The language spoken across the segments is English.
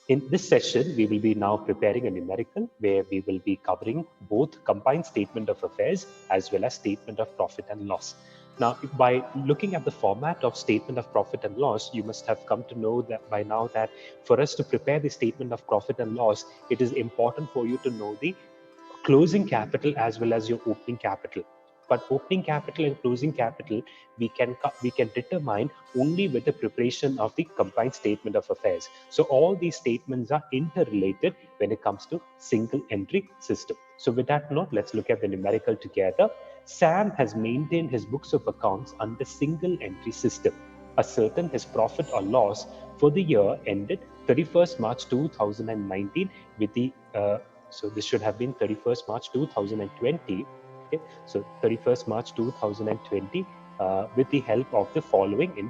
In this session, we will be now preparing a numerical where we will be covering both combined statement of affairs as well as statement of profit and loss. Now, by looking at the format of statement of profit and loss, you must have come to know that by now that for us to prepare the statement of profit and loss, it is important for you to know the closing capital as well as your opening capital. But opening capital and closing capital we can determine only with the preparation of the combined statement of affairs. So all these statements are interrelated when it comes to single entry system. So with that note, let's look at the numerical together. Sam has maintained his books of accounts under single entry system. Ascertain his profit or loss for the year ended 31st March 2019 with the so this should have been 31st March 2020. Okay, so 31st March 2020 with the help of the following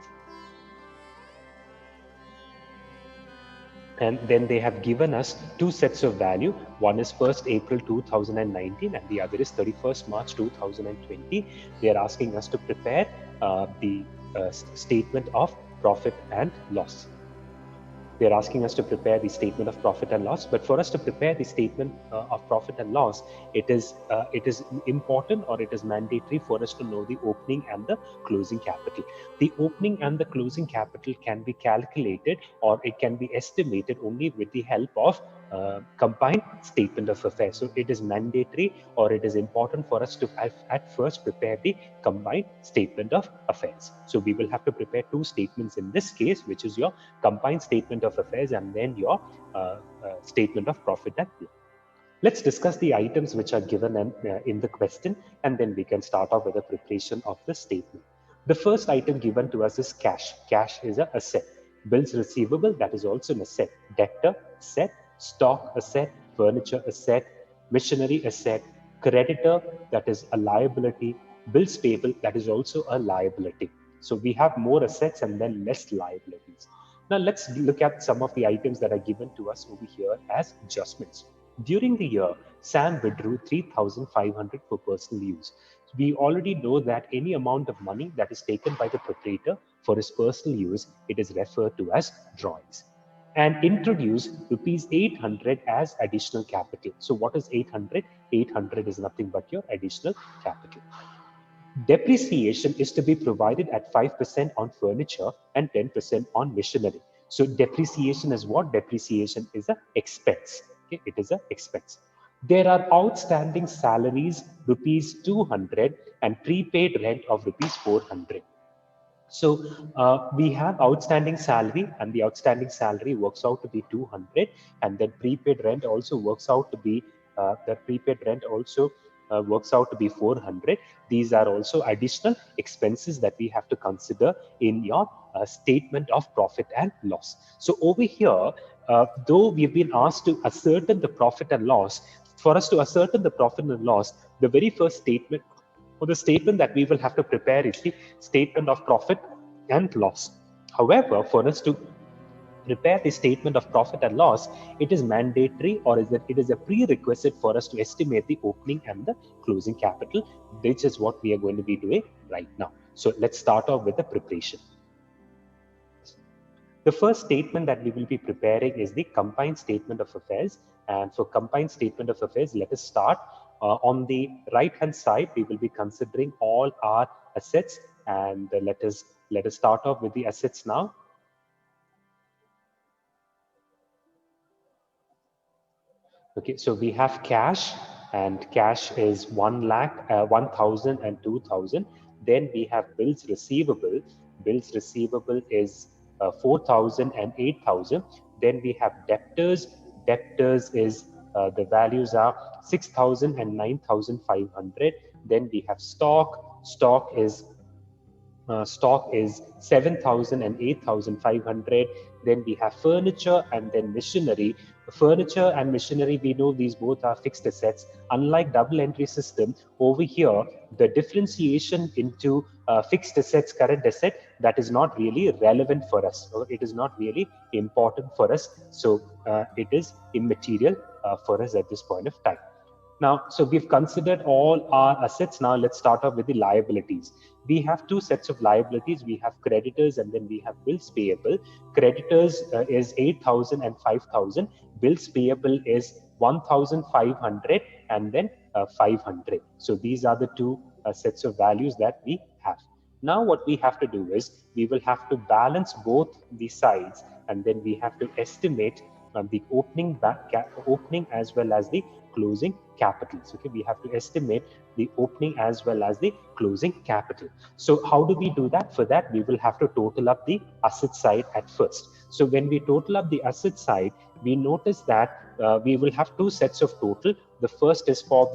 and then they have given us two sets of value. One is 1st April 2019 and the other is 31st March 2020. They are asking us to prepare the statement of profit and loss. They're asking us to prepare the statement of profit and loss. But for us to prepare the statement of profit and loss, it is important, or it is mandatory for us to know the opening and the closing capital. The opening and the closing capital can be calculated, or it can be estimated only with the help of combined statement of affairs. So it is mandatory, or it is important for us to at first prepare the combined statement of affairs. So we will have to prepare two statements in this case, which is your combined statement of affairs and then your statement of profit and loss. Let's discuss the items which are given in the question, and then we can start off with the preparation of the statement. The first item given to us is cash. Cash is an asset. Bills receivable, that is also an asset. Debtor, asset. Stock, asset. Furniture, asset. Machinery, asset. Creditor, that is a liability. Bills payable, that is also a liability. So we have more assets and then less liabilities. Now let's look at some of the items that are given to us over here as adjustments. During the year, Sam withdrew 3,500 for personal use. We already know that any amount of money that is taken by the proprietor for his personal use, it is referred to as drawings. And introduce rupees 800 as additional capital. So what is 800? 800 is nothing but your additional capital. Depreciation is to be provided at 5% on furniture and 10% on machinery. So depreciation is what? Depreciation is an expense. Okay, it is an expense. There are outstanding salaries rupees 200 and prepaid rent of rupees 400. So we have outstanding salary, and the outstanding salary works out to be 200, and then prepaid rent also works out to be works out to be 400. These are also additional expenses that we have to consider in your statement of profit and loss. So over here, though we've been asked to ascertain the profit and loss, for us to ascertain the profit and loss, the very first statement, or the statement that we will have to prepare, is the statement of profit and loss. However, for us to prepare the statement of profit and loss, it is mandatory, or is that it is a prerequisite for us to estimate the opening and the closing capital, which is what we are going to be doing right now. So let's start off with the preparation. The first statement that we will be preparing is the combined statement of affairs. And for combined statement of affairs, let us start. On the right hand side, we will be considering all our assets, and let us start off with the assets now. Okay, so we have cash, and cash is 1 lakh, 1,000 and 2,000. Then we have bills receivable. Bills receivable is 4,000 and 8,000. Then we have debtors. Debtors is the values are 6,000 and 9,500. Then we have stock. Stock is 7,000 and 8,500. Then we have furniture and then machinery. Furniture and machinery, we know these both are fixed assets. Unlike double entry system, over here the differentiation into fixed assets, current asset, that is not really relevant for us, or it is not really important for us. So it is immaterial for us at this point of time. Now, so we've considered all our assets. Now let's start off with the liabilities. We have two sets of liabilities. We have creditors and then we have bills payable. Creditors is 8,000 and 5,000. Bills payable is 1,500 and then 500. So these are the two sets of values that we have. Now what we have to do is we will have to balance both the sides and then we have to estimate the opening as well as the closing capitals. Okay, we have to estimate the opening as well as the closing capital. So how do we do that? For that, we will have to total up the asset side at first. So when we total up the asset side, we notice that we will have two sets of total. The first is for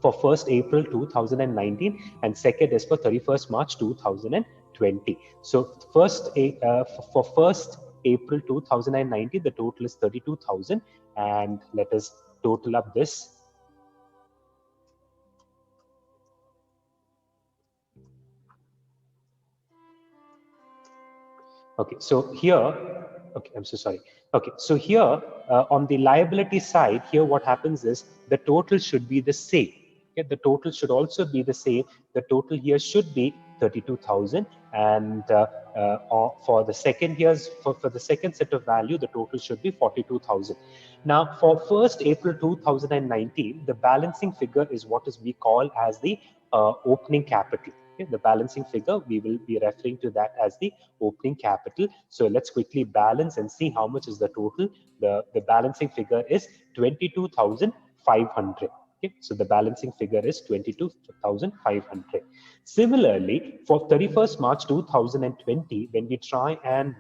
1st April 2019 and second is for 31st March 2020. So for 1st April 2019, the total is 32,000, and let us total up this. Okay, so here, okay, I'm so sorry. Okay, so here on the liability side, here what happens is the total should be the same. Okay, the total should also be the same. The total here should be 32,000, and for the second year's for the second set of value, the total should be 42,000. Now, for 1st April 2019, the balancing figure is what is we call as the opening capital. Okay, the balancing figure, we will be referring to that as the opening capital. So let's quickly balance and see how much is the total. The balancing figure is 22,500. Okay, so the balancing figure is 22,500. Similarly, for 31st March 2020, when we try and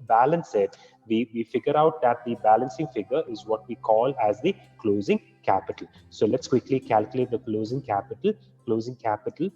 balance it, we figure out that the balancing figure is what we call as the closing capital. So let's quickly calculate the closing capital. Closing capital.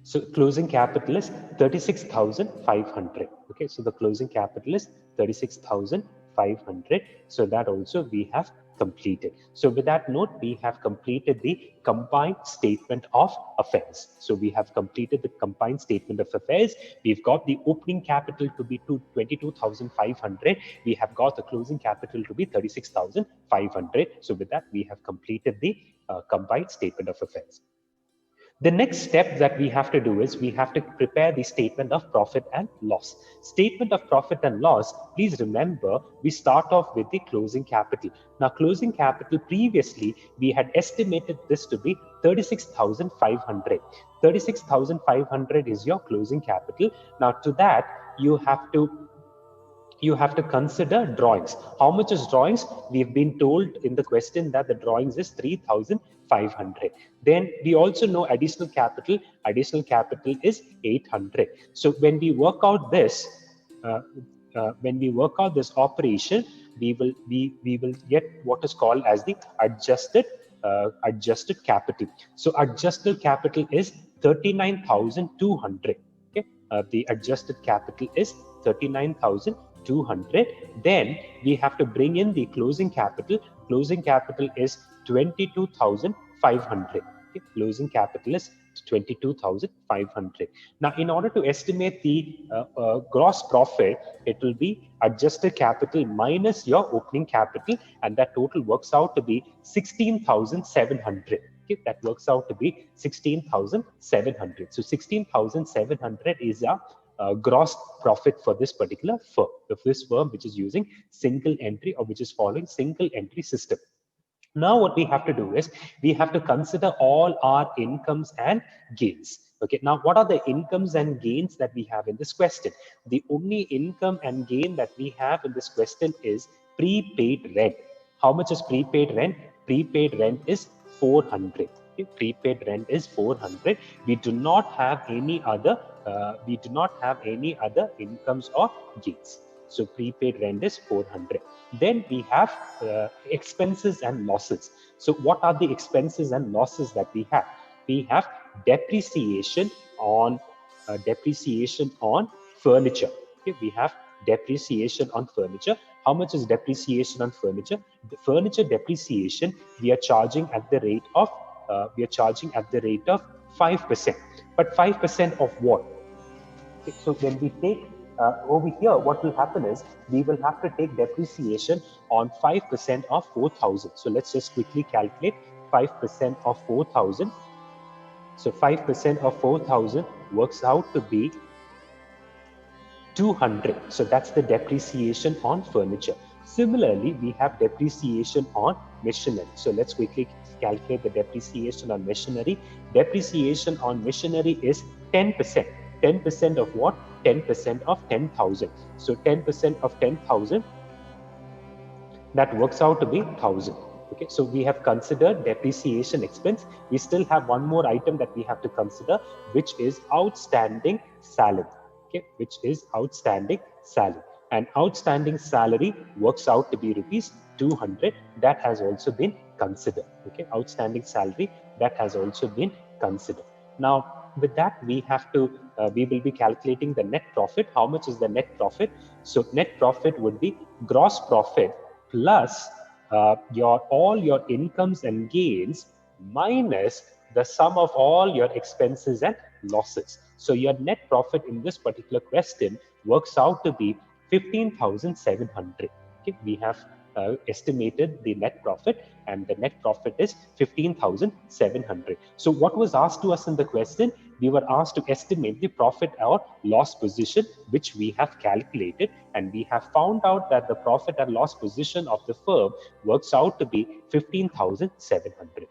So closing capital is 36,500. Okay, so the closing capital is 36,500. So that also we have completed. So with that note, we have completed the combined statement of affairs. So we have completed the combined statement of affairs. We've got the opening capital to be 22,500. We have got the closing capital to be 36,500. So with that, we have completed the combined statement of affairs. The next step that we have to do is we have to prepare the statement of profit and loss. Statement of profit and loss, please remember, we start off with the closing capital. Now, closing capital previously, we had estimated this to be 36,500. 36,500 is your closing capital. Now, to that, you have to consider drawings. How much is drawings? We've been told in the question that the drawings is 3,500. Then we also know additional capital. Additional capital is 800. So when we work out this, operation, we will get what is called as the adjusted capital. So adjusted capital is 39,200. Okay, the adjusted capital is 39,200. Then we have to bring in the closing capital. Closing capital is 22,500. Okay, closing capital is 22,500. Now, in order to estimate the gross profit, it will be adjusted capital minus your opening capital, and that total works out to be 16,700. Okay, that works out to be 16,700. So 16,700 is our gross profit for this particular firm, this firm which is using single entry or which is following single entry system. Now what we have to do is we have to consider all our incomes and gains. Okay, now what are the incomes and gains that we have in this question? The only income and gain that we have in this question is prepaid rent. How much is prepaid rent? Prepaid rent is 400. Okay, prepaid rent is 400. We do not have any other incomes or gains. So prepaid rent is 400. Then we have expenses and losses. So what are the expenses and losses that we have? We have depreciation on furniture. Okay, we have depreciation on furniture. How much is depreciation on furniture? The furniture depreciation we are charging at the rate of 5%. But 5% of what? Okay, so when we take over here, what will happen is we will have to take depreciation on 5% of 4,000. So let's just quickly calculate 5% of 4,000. So 5% of 4,000 works out to be 200. So that's the depreciation on furniture. Similarly, we have depreciation on machinery. So let's quickly calculate the depreciation on machinery. Depreciation on machinery is 10%. 10% of what? 10% of 10,000. So 10% of 10,000, that works out to be 1,000. Okay, so we have considered depreciation expense. We still have one more item that we have to consider, which is outstanding salary. Okay, which is outstanding salary. And outstanding salary works out to be rupees 200. That has also been considered. Okay, outstanding salary, that has also been considered. Now, with that, we will be calculating the net profit. How much is the net profit? So net profit would be gross profit plus your all your incomes and gains minus the sum of all your expenses and losses. So your net profit in this particular question works out to be 15,700. Okay, we have estimated the net profit, and the net profit is 15,700. So what was asked to us in the question? We were asked to estimate the profit or loss position, which we have calculated, and we have found out that the profit and loss position of the firm works out to be 15,700.